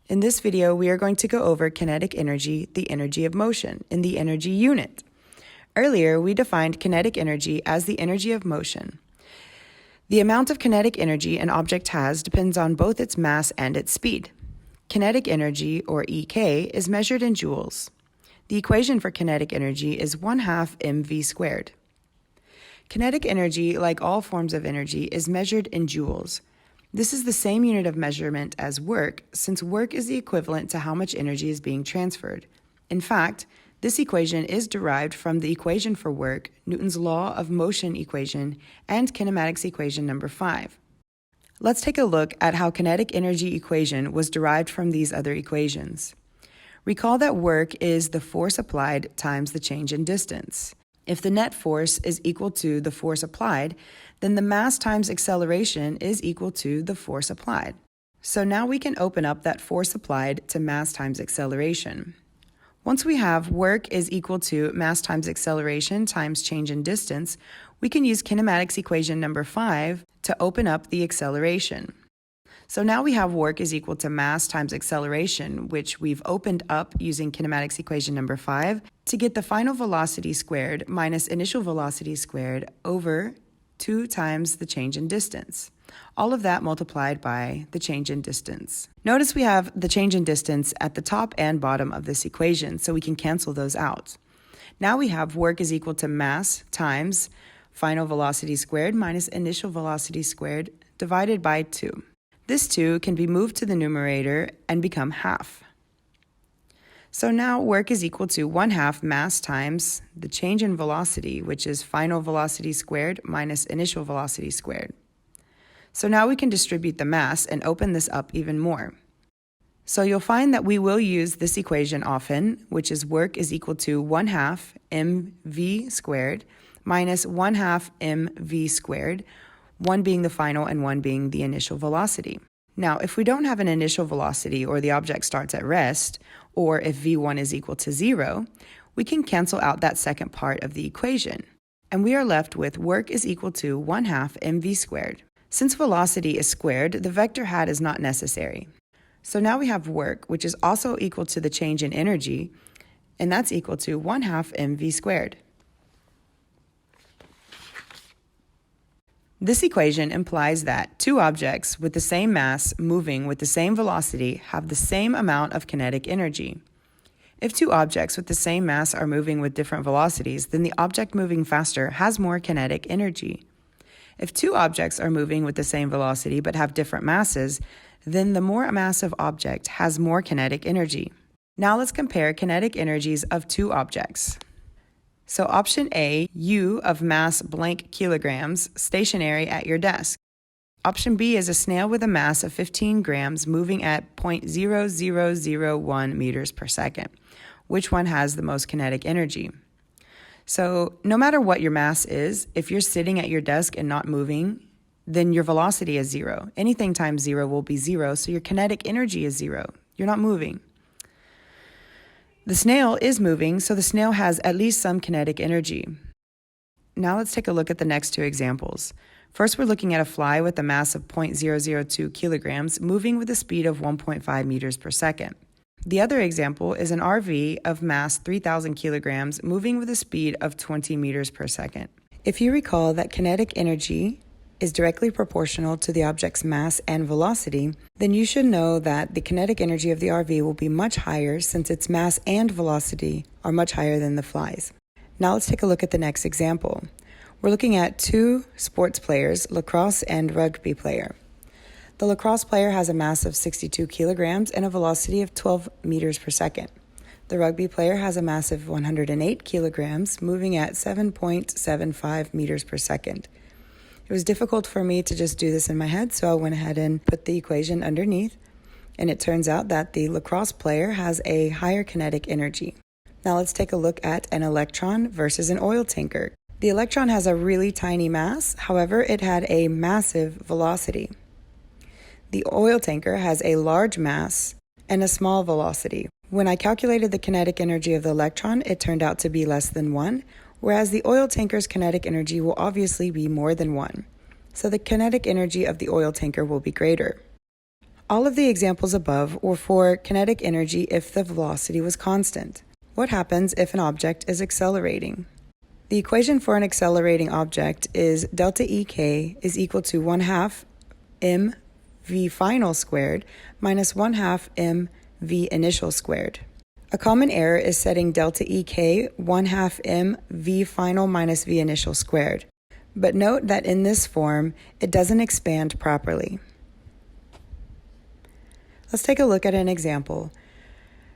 In this video, we are going to go over kinetic energy, the energy of motion, in the energy unit. Earlier, we defined kinetic energy as the energy of motion. The amount of kinetic energy an object has depends on both its mass and its speed. Kinetic energy, or EK, is measured in joules. The equation for kinetic energy is 1/2 mv squared. Kinetic energy, like all forms of energy, is measured in joules. This is the same unit of measurement as work, since work is the equivalent to how much energy is being transferred. In fact, this equation is derived from the equation for work, Newton's law of motion equation, and kinematics equation number 5. Let's take a look at how kinetic energy equation was derived from these other equations. Recall that work is the force applied times the change in distance. If the net force is equal to the force applied, then the mass times acceleration is equal to the force applied. So now we can open up that force applied to mass times acceleration. Once we have work is equal to mass times acceleration times change in distance, we can use kinematics equation number 5 to open up the acceleration. So now we have work is equal to mass times acceleration, which we've opened up using kinematics equation number 5 to get the final velocity squared minus initial velocity squared over 2 times the change in distance. All of that multiplied by the change in distance. Notice we have the change in distance at the top and bottom of this equation, so we can cancel those out. Now we have work is equal to mass times final velocity squared minus initial velocity squared divided by 2. This 2 can be moved to the numerator and become half. So now work is equal to 1/2 mass times the change in velocity, which is final velocity squared minus initial velocity squared. So now we can distribute the mass and open this up even more. So you'll find that we will use this equation often, which is work is equal to 1/2 mv squared minus 1/2 mv squared, 1 being the final and 1 being the initial velocity. Now, if we don't have an initial velocity or the object starts at rest, or if v1 is equal to 0, we can cancel out that second part of the equation. And we are left with work is equal to 1/2 mv squared. Since velocity is squared, the vector hat is not necessary. So now we have work, which is also equal to the change in energy, and that's equal to 1/2 mv squared. This equation implies that two objects with the same mass moving with the same velocity have the same amount of kinetic energy. If two objects with the same mass are moving with different velocities, then the object moving faster has more kinetic energy. If two objects are moving with the same velocity but have different masses, then the more massive object has more kinetic energy. Now let's compare kinetic energies of two objects. So option A, U of mass blank kilograms, stationary at your desk. Option B is a snail with a mass of 15 grams moving at 0.0001 meters per second. Which one has the most kinetic energy? So no matter what your mass is, if you're sitting at your desk and not moving, then your velocity is 0. Anything times 0 will be 0, so your kinetic energy is 0. You're not moving. The snail is moving, so the snail has at least some kinetic energy. Now let's take a look at the next two examples. First, we're looking at a fly with a mass of 0.002 kilograms moving with a speed of 1.5 meters per second. The other example is an RV of mass 3,000 kilograms moving with a speed of 20 meters per second. If you recall that kinetic energy is directly proportional to the object's mass and velocity, then you should know that the kinetic energy of the RV will be much higher since its mass and velocity are much higher than the fly's. Now let's take a look at the next example. We're looking at two sports players, lacrosse and rugby player. The lacrosse player has a mass of 62 kilograms and a velocity of 12 meters per second. The rugby player has a mass of 108 kilograms, moving at 7.75 meters per second. It was difficult for me to just do this in my head, so I went ahead and put the equation underneath, and it turns out that the lacrosse player has a higher kinetic energy. Now let's take a look at an electron versus an oil tanker. The electron has a really tiny mass, however, it had a massive velocity. The oil tanker has a large mass and a small velocity. When I calculated the kinetic energy of the electron, it turned out to be less than 1, whereas the oil tanker's kinetic energy will obviously be more than 1. So the kinetic energy of the oil tanker will be greater. All of the examples above were for kinetic energy if the velocity was constant. What happens if an object is accelerating? The equation for an accelerating object is delta EK is equal to 1/2 mv final squared minus 1/2 mv initial squared. A common error is setting delta EK 1/2 mv final minus v initial squared. But note that in this form, it doesn't expand properly. Let's take a look at an example.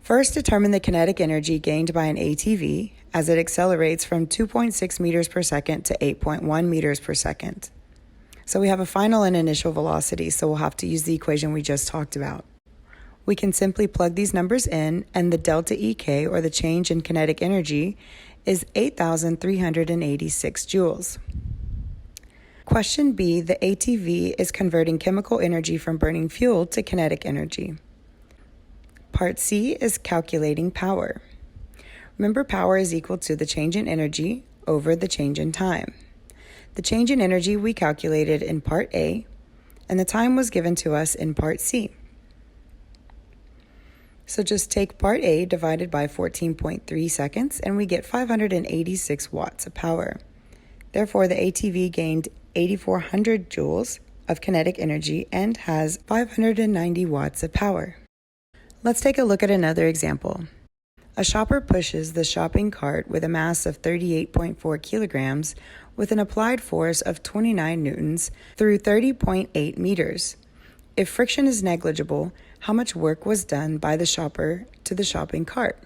First, determine the kinetic energy gained by an ATV as it accelerates from 2.6 meters per second to 8.1 meters per second. So we have a final and initial velocity, so we'll have to use the equation we just talked about. We can simply plug these numbers in, and the delta EK, or the change in kinetic energy, is 8,386 joules. Question B, the ATV is converting chemical energy from burning fuel to kinetic energy. Part C is calculating power. Remember, power is equal to the change in energy over the change in time. The change in energy we calculated in Part A, and the time was given to us in Part C. So just take Part A divided by 14.3 seconds, and we get 586 watts of power. Therefore, the ATV gained 8,400 joules of kinetic energy and has 590 watts of power. Let's take a look at another example. A shopper pushes the shopping cart with a mass of 38.4 kilograms with an applied force of 29 newtons through 30.8 meters. If friction is negligible, how much work was done by the shopper to the shopping cart?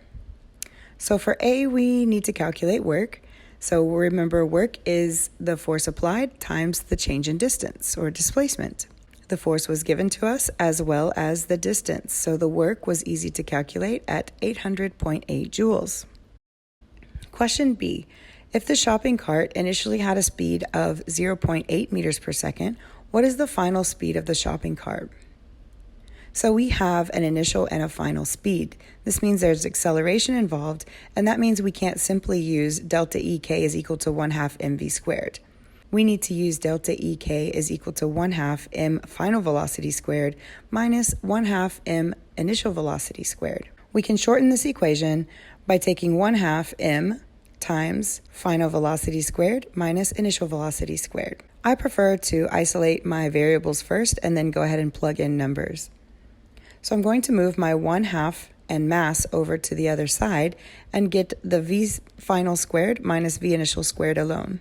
So for A, we need to calculate work. So remember, work is the force applied times the change in distance or displacement. The force was given to us as well as the distance, so the work was easy to calculate at 800.8 joules. Question B. If the shopping cart initially had a speed of 0.8 meters per second, what is the final speed of the shopping cart? So we have an initial and a final speed. This means there's acceleration involved, and that means we can't simply use delta EK is equal to 1/2 mv squared. We need to use delta EK is equal to 1/2 m final velocity squared minus 1/2 m initial velocity squared. We can shorten this equation by taking 1/2 m times final velocity squared minus initial velocity squared. I prefer to isolate my variables first and then go ahead and plug in numbers. So I'm going to move my 1/2 and mass over to the other side and get the v final squared minus v initial squared alone.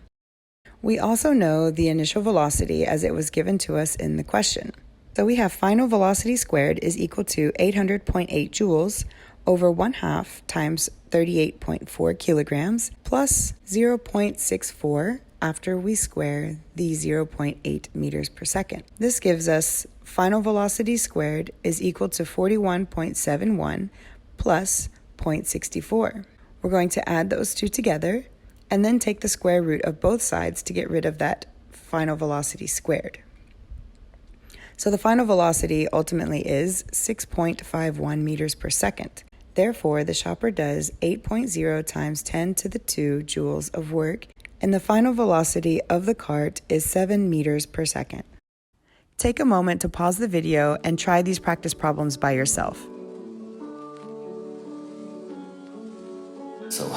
We also know the initial velocity as it was given to us in the question. So we have final velocity squared is equal to 800.8 joules over 1/2 times 38.4 kilograms plus 0.64 after we square the 0.8 meters per second. This gives us final velocity squared is equal to 41.71 plus 0.64. We're going to add those two together and then take the square root of both sides to get rid of that final velocity squared. So the final velocity ultimately is 6.51 meters per second. Therefore, the shopper does 8.0 times 10 to the 2 joules of work, and the final velocity of the cart is 7 meters per second. Take a moment to pause the video and try these practice problems by yourself. So